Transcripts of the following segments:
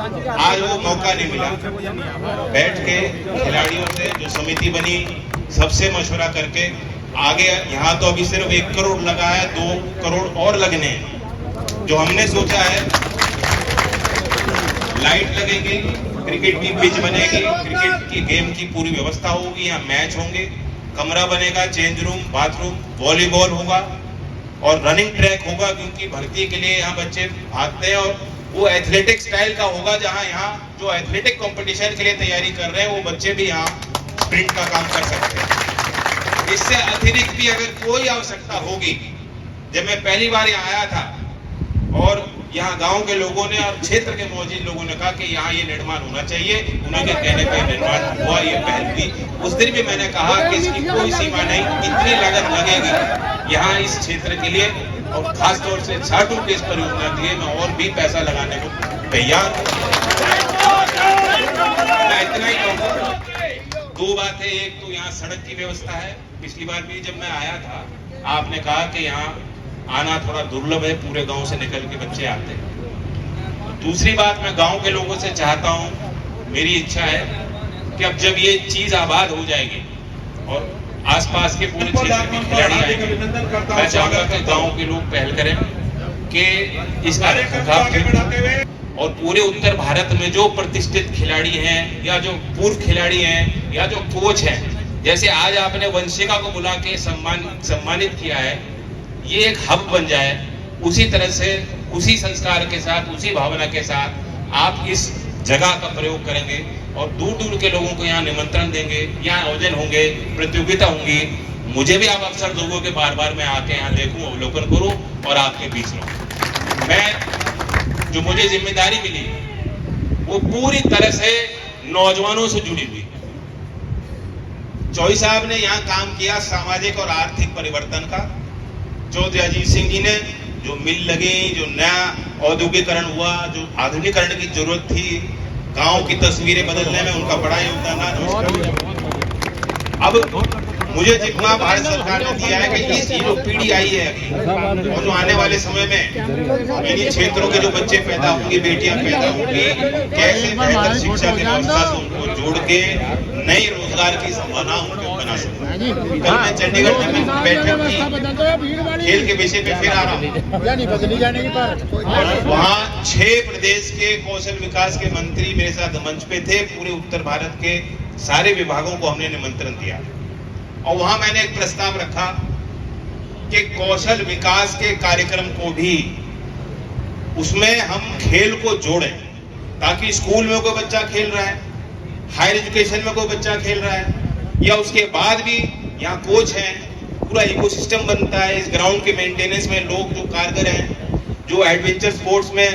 आज वो मौका नहीं मिला। बैठ के खिलाड़ियों से जो समिति बनी, सबसे मशवरा करके आगे, यहाँ तो अभी सिर्फ 1 करोड़ लगा है, 2 करोड़ और लगने हैं। जो हमने सोचा है, लाइट लगेगी, क्रिकेट की पिच बनेगी, क्रिकेट की गेम की पूरी व्यवस्था होगी, यहाँ मैच होंगे, कमरा बनेगा, चेंज रूम, बाथरूम, वॉलीबॉल होगा और रनिंग ट्रैक होगा, क्योंकि भर्ती के लिए यहाँ बच्चे भागते हैं और वो एथलेटिक स्टाइल का होगा, जहाँ यहाँ जो एथलेटिक कंपटीशन के लिए तैयारी कर रहे हैं वो बच्चे भी यहाँ स्प्रिंट का काम कर सकते हैं। इससे अतिरिक्त भी अगर कोई आवश्यकता होगी, जब मैं पहली बार यहाँ आया था और यहाँ गांव के लोगों ने और क्षेत्र के मौजूद लोगों ने कहा कि यहाँ ये निर्माण होना चाहिए, उन्हीं के कहने पर निर्माण हुआ, ये पहल हुई। उस दिन भी मैंने कहा कि इसकी कोई सीमा नहीं, कितनी लागत लगेगी यहाँ इस क्षेत्र के लिए, और खास तौर से छाटू के इस परियोजना के लिए मैं और भी पैसा लगाने को तैयार हूँ। मैं इतना ही कहूँगा, 2 बातें, एक तो यहाँ सड़क की व्यवस्था है। पिछली बार भी जब मैं आया था, आपने कहा कि यहाँ आना थोड़ा दुर्लभ है, पूरे गांव से निकल के बच्चे आते हैं। दूसरी बात, मैं गांव के लोगों से चाहता हूं, मेरी इच्छा है कि अब जब ये चीज आबाद हो जाएगी और आसपास के पूरे क्षेत्र के खिलाड़ी आएंगे, मैं चाहूंगा कि गांव के लोग पहल करें कि इसका रखरखाव करें और पूरे उत्तर भारत में जो प्रतिष्ठित खिलाड़ी हैं या जो पूर्व खिलाड़ी हैं या जो कोच हैं, जैसे आज आपने वंशिका को बुला के सम्मानित किया है, ये एक हब बन जाए। उसी तरह से, उसी संस्कार के साथ, उसी भावना के साथ आप इस जगह का प्रयोग करेंगे और दूर दूर के लोगों को यहाँ निमंत्रण देंगे, यहाँ आयोजन होंगे, प्रतियोगिता होंगी। मुझे भी आप अवसर दोगे कि बार बार मैं आके यहाँ देखूं, अवलोकन करूं और आपके बीच रहूं। मैं, जो मुझे जिम्मेदारी मिली वो पूरी तरह से नौजवानों से जुड़ी हुई। चौधरी साहब ने यहाँ काम किया सामाजिक और आर्थिक परिवर्तन का। चौधरी अजीत सिंह जी ने जो मिल लगी, जो नया औद्योगिकरण हुआ, जो आधुनिकीकरण की जरूरत थी, गांव की तस्वीरें बदलने में उनका बड़ा योगदान रहा। अब मुझे जितना भारत सरकार ने दिया है कि ये जो पीढ़ी आई है अभी और जो आने वाले समय में इन क्षेत्रों के जो बच्चे पैदा होंगे, बेटियां पैदा होंगी, कैसे बेहतर शिक्षा की व्यवस्था से उनको जोड़ के नई रोजगार की संभावना उनको बना सकते। कल मैं चंडीगढ़ में बैठक की खेल के विषय पे फिर आ रहा हूँ और वहाँ 6 प्रदेश के कौशल विकास के मंत्री मेरे साथ मंच पे थे। पूरे उत्तर भारत के सारे विभागों को हमने निमंत्रण दिया और वहां मैंने एक प्रस्ताव रखा कि कौशल विकास के कार्यक्रम को भी उसमें हम खेल को जोड़ें, ताकि स्कूल में कोई बच्चा खेल रहा है, हायर एजुकेशन में कोई बच्चा खेल रहा है या उसके बाद भी यहाँ कोच हैं, पूरा इकोसिस्टम बनता है। इस ग्राउंड के मेंटेनेंस में लोग जो कारगर हैं, जो एडवेंचर स्पोर्ट्स में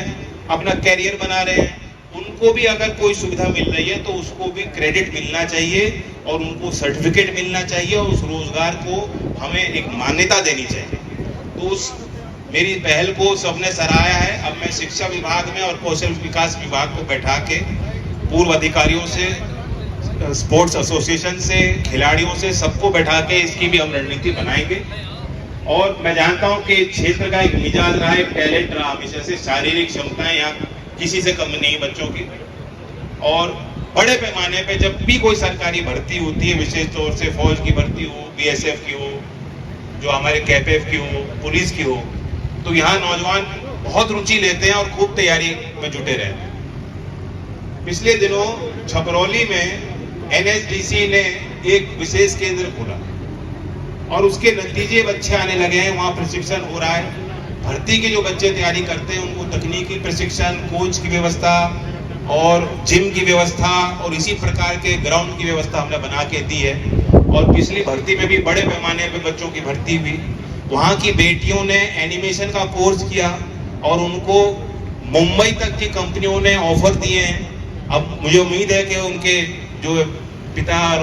अपना कैरियर बना रहे हैं, उनको भी अगर कोई सुविधा मिल रही है तो उसको भी क्रेडिट मिलना चाहिए और उनको सर्टिफिकेट मिलना चाहिए और उस रोजगार को हमें एक मान्यता देनी चाहिए। तो उस मेरी पहल को सबने सराहा है। अब मैं शिक्षा विभाग में और कौशल विकास विभाग को बैठा के पूर्व अधिकारियों से, स्पोर्ट्स एसोसिएशन से, खिलाड़ियों से, सबको बैठा के इसकी भी हम रणनीति बनाएंगे। और मैं जानता हूँ कि क्षेत्र का एक मिजाज रहा है, टैलेंट रहा हमेशा से, शारीरिक क्षमताएं यहाँ किसी से कम नहीं बच्चों की। और बड़े पैमाने पे जब भी कोई सरकारी भर्ती होती है, विशेष तौर से फौज की भर्ती हो, बीएसएफ की हो, जो हमारे कैपेफ की हो, पुलिस की हो, तो यहाँ नौजवान बहुत रुचि लेते हैं और खूब तैयारी में जुटे रहते हैं। पिछले दिनों छपरौली में एनएसडीसी ने एक विशेष केंद्र खोला और उसके नतीजे अच्छे आने लगे हैं। वहाँ प्रशिक्षण हो रहा है। भर्ती के जो बच्चे तैयारी करते हैं उनको तकनीकी प्रशिक्षण, कोच की व्यवस्था और जिम की व्यवस्था और इसी प्रकार के ग्राउंड की व्यवस्था हमने बना के दी है। और पिछली भर्ती में भी बड़े पैमाने पे बच्चों की भर्ती हुई। वहाँ की बेटियों ने एनिमेशन का कोर्स किया और उनको मुंबई तक की कंपनियों ने ऑफर दिए हैं। अब मुझे उम्मीद है कि उनके जो पिता और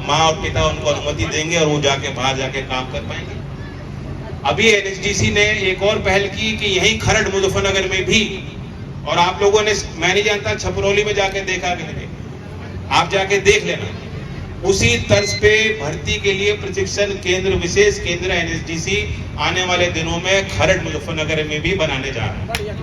माँ और पिता उनको अनुमति देंगे और वो जाके बाहर जाके काम कर पाएंगे। अभी एनएसडीसी ने एक और पहल की कि यहीं खरड़ मुजफ्फरनगर में भी, और आप लोगों ने, मैं नहीं जानता छपरौली में जाके देखा कि नहीं, आप जाके देख लेना, उसी तर्ज पे भर्ती के लिए प्रशिक्षण केंद्र, विशेष केंद्र एनएसडीसी आने वाले दिनों में खरड़ मुजफ्फरनगर में भी बनाने जा रहा है।